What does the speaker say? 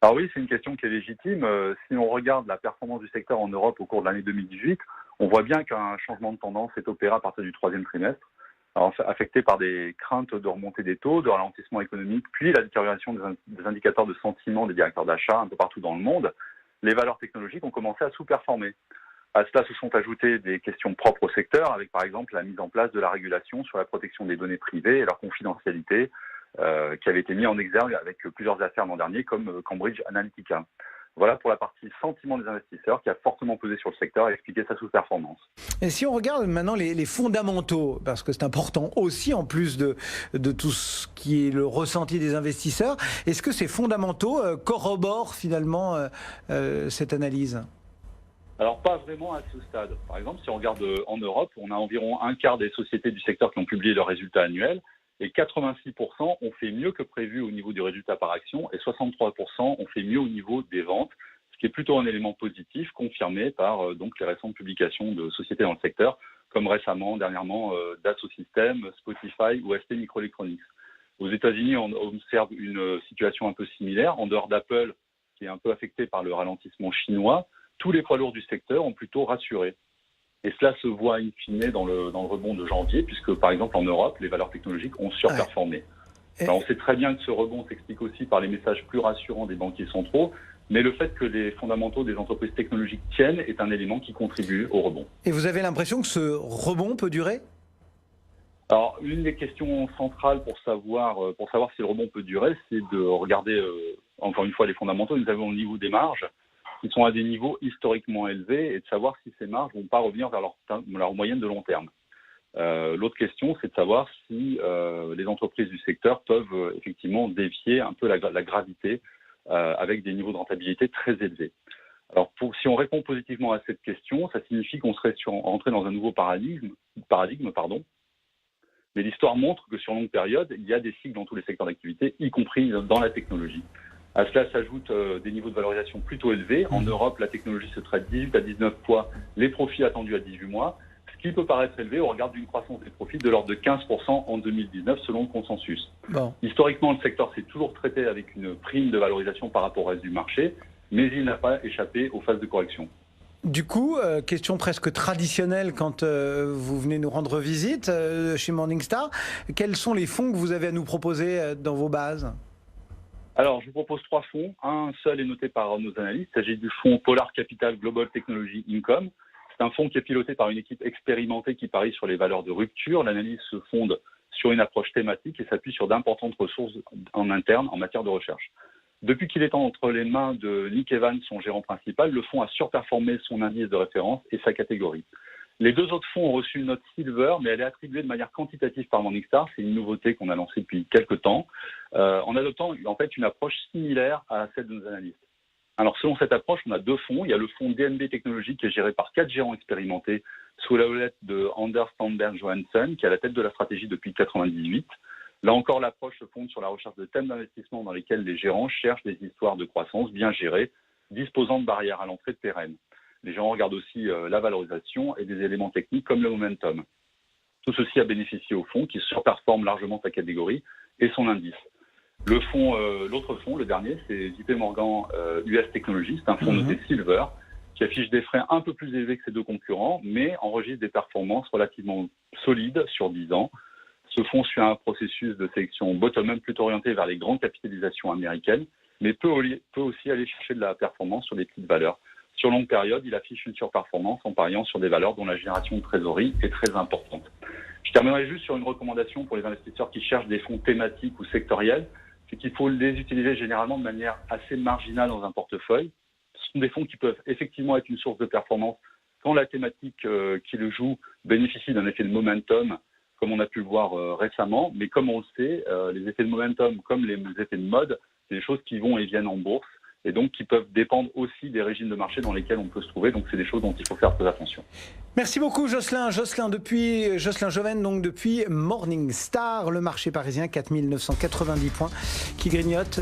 Alors oui, c'est une question qui est légitime. Si on regarde la performance du secteur en Europe au cours de l'année 2018, on voit bien qu'un changement de tendance est opéré à partir du troisième trimestre, alors, affecté par des craintes de remontée des taux, de ralentissement économique, puis la détérioration des indicateurs de sentiment des directeurs d'achat un peu partout dans le monde. Les valeurs technologiques ont commencé à sous-performer. À cela se sont ajoutées des questions propres au secteur, avec par exemple la mise en place de la régulation sur la protection des données privées et leur confidentialité, qui avait été mis en exergue avec plusieurs affaires l'an dernier, comme Cambridge Analytica. Voilà pour la partie sentiment des investisseurs qui a fortement pesé sur le secteur et expliqué sa sous-performance. Et si on regarde maintenant les fondamentaux, parce que c'est important aussi en plus de tout ce qui est le ressenti des investisseurs, est-ce que ces fondamentaux corroborent finalement cette analyse ? Alors pas vraiment à ce stade. Par exemple, si on regarde en Europe, on a environ un quart des sociétés du secteur qui ont publié leurs résultats annuels et 86% ont fait mieux que prévu au niveau du résultat par action et 63% ont fait mieux au niveau des ventes, ce qui est plutôt un élément positif confirmé par donc les récentes publications de sociétés dans le secteur, comme dernièrement Dassault Systèmes, Spotify ou ST Microelectronics. Aux États-Unis, on observe une situation un peu similaire. En dehors d'Apple, qui est un peu affecté par le ralentissement chinois, tous les poids lourds du secteur ont plutôt rassuré. Et cela se voit in fine dans le rebond de janvier, puisque par exemple en Europe, les valeurs technologiques ont surperformé. Alors, on sait très bien que ce rebond s'explique aussi par les messages plus rassurants des banquiers centraux, mais le fait que les fondamentaux des entreprises technologiques tiennent est un élément qui contribue au rebond. Et vous avez l'impression que ce rebond peut durer ? Alors, une des questions centrales pour savoir si le rebond peut durer, c'est de regarder, encore une fois, les fondamentaux. Nous avons au niveau des marges, qui sont à des niveaux historiquement élevés, et de savoir si ces marges ne vont pas revenir vers leur moyenne de long terme. L'autre question, c'est de savoir si les entreprises du secteur peuvent effectivement défier un peu la gravité avec des niveaux de rentabilité très élevés. Alors, si on répond positivement à cette question, ça signifie qu'on serait rentré dans un nouveau paradigme, mais l'histoire montre que sur longue période, il y a des cycles dans tous les secteurs d'activité, y compris dans la technologie. À cela s'ajoutent des niveaux de valorisation plutôt élevés. En Europe, la technologie se traite 18 à 19 fois les profits attendus à 18 mois, ce qui peut paraître élevé au regard d'une croissance des profits de l'ordre de 15% en 2019 selon le consensus. Bon. Historiquement, le secteur s'est toujours traité avec une prime de valorisation par rapport au reste du marché, mais il n'a pas échappé aux phases de correction. Du coup, question presque traditionnelle quand vous venez nous rendre visite chez Morningstar, quels sont les fonds que vous avez à nous proposer dans vos bases ? Alors, je vous propose 3 fonds. Un seul est noté par nos analystes. Il s'agit du fonds Polar Capital Global Technology Income. C'est un fonds qui est piloté par une équipe expérimentée qui parie sur les valeurs de rupture. L'analyse se fonde sur une approche thématique et s'appuie sur d'importantes ressources en interne en matière de recherche. Depuis qu'il est entre les mains de Nick Evans, son gérant principal, le fonds a surperformé son indice de référence et sa catégorie. Les 2 autres fonds ont reçu une note Silver, mais elle est attribuée de manière quantitative par Morningstar. C'est une nouveauté qu'on a lancée depuis quelques temps, en adoptant en fait une approche similaire à celle de nos analystes. Alors, selon cette approche, on a 2 fonds. Il y a le fonds DNB Technologies qui est géré par 4 gérants expérimentés sous la houlette de Anders Sandberg Johansson, qui est à la tête de la stratégie depuis 1998. Là encore, l'approche se fonde sur la recherche de thèmes d'investissement dans lesquels les gérants cherchent des histoires de croissance bien gérées, disposant de barrières à l'entrée pérennes. Les gérants regardent aussi la valorisation et des éléments techniques comme le momentum. Tout ceci a bénéficié au fonds qui surperforme largement sa catégorie et son indice. L'autre fonds, le dernier, c'est JP Morgan US Technology, c'est un fonds noté Silver qui affiche des frais un peu plus élevés que ses 2 concurrents, mais enregistre des performances relativement solides sur 10 ans. Ce fonds suit un processus de sélection bottom-up plutôt orienté vers les grandes capitalisations américaines, mais peut aussi aller chercher de la performance sur des petites valeurs. Sur longue période, il affiche une surperformance en pariant sur des valeurs dont la génération de trésorerie est très importante. Je terminerai juste sur une recommandation pour les investisseurs qui cherchent des fonds thématiques ou sectoriels, c'est qu'il faut les utiliser généralement de manière assez marginale dans un portefeuille. Ce sont des fonds qui peuvent effectivement être une source de performance quand la thématique qui le joue bénéficie d'un effet de momentum, comme on a pu le voir récemment. Mais comme on le sait, les effets de momentum comme les effets de mode, c'est des choses qui vont et viennent en bourse, et donc qui peuvent dépendre aussi des régimes de marché dans lesquels on peut se trouver. Donc c'est des choses dont il faut faire très attention. Merci beaucoup Jocelyn Joven, donc depuis Morningstar, le marché parisien, 4990 points qui grignote.